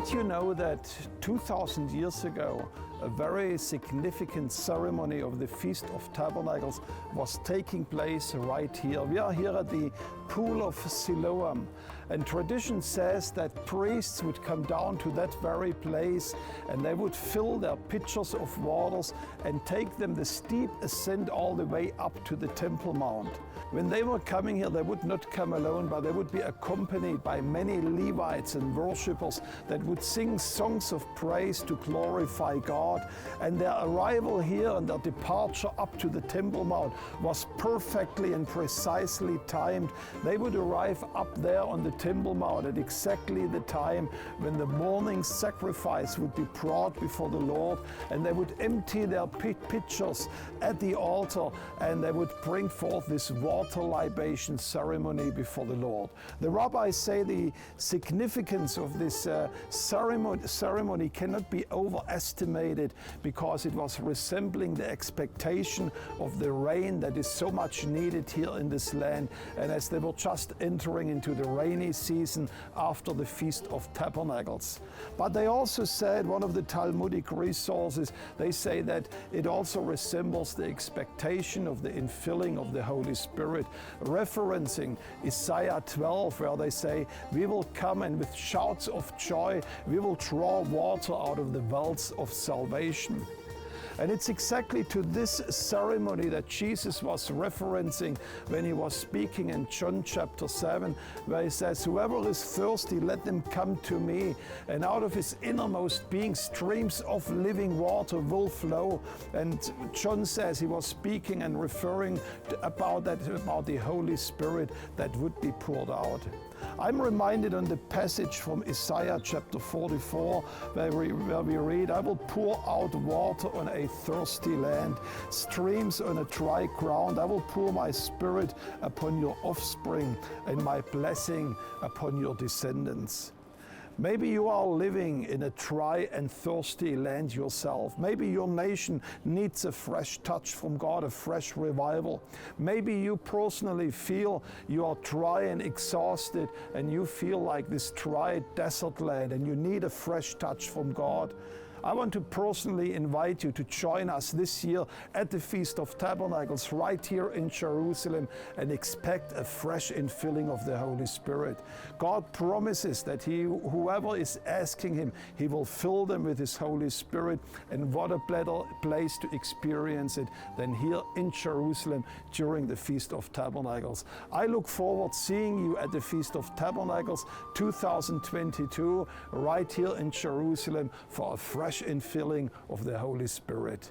Did you know that 2,000 years ago, a very significant ceremony of the Feast of Tabernacles was taking place right here? We are here at the Pool of Siloam, and tradition says that priests would come down to that very place and they would fill their pitchers of waters and take them the steep ascent all the way up to the Temple Mount. When they were coming here, they would not come alone, but they would be accompanied by many Levites and worshippers that would sing songs of praise to glorify God. And their arrival here and their departure up to the Temple Mount was perfectly and precisely timed. They would arrive up there on the Temple Mount at exactly the time when the morning sacrifice would be brought before the Lord, and they would empty their pitchers at the altar, and they would bring forth this water libation ceremony before the Lord. The rabbis say the significance of this ceremony cannot be overestimated, because it was resembling the expectation of the rain that is so much needed here in this land, and as they were just entering into the rainy season after the Feast of Tabernacles. But they also said, one of the Talmudic resources, they say that it also resembles the expectation of the infilling of the Holy Spirit, referencing Isaiah 12, where they say, "We will come and with shouts of joy we will draw water out of the wells of salvation." And it's exactly to this ceremony that Jesus was referencing when he was speaking in John chapter 7, where he says, "Whoever is thirsty, let them come to me, and out of his innermost being streams of living water will flow." And John says he was speaking and referring about the Holy Spirit that would be poured out. I'm reminded on the passage from Isaiah chapter 44, where we read, "I will pour out water on a thirsty land, streams on a dry ground. I will pour my spirit upon your offspring and my blessing upon your descendants." Maybe you are living in a dry and thirsty land yourself. Maybe your nation needs a fresh touch from God, a fresh revival. Maybe you personally feel you are dry and exhausted, and you feel like this dry desert land and you need a fresh touch from God. I want to personally invite you to join us this year at the Feast of Tabernacles right here in Jerusalem, and expect a fresh infilling of the Holy Spirit. God promises that whoever is asking him, he will fill them with his Holy Spirit, and what a better place to experience it than here in Jerusalem during the Feast of Tabernacles. I look forward seeing you at the Feast of Tabernacles 2022 right here in Jerusalem for a fresh infilling of the Holy Spirit.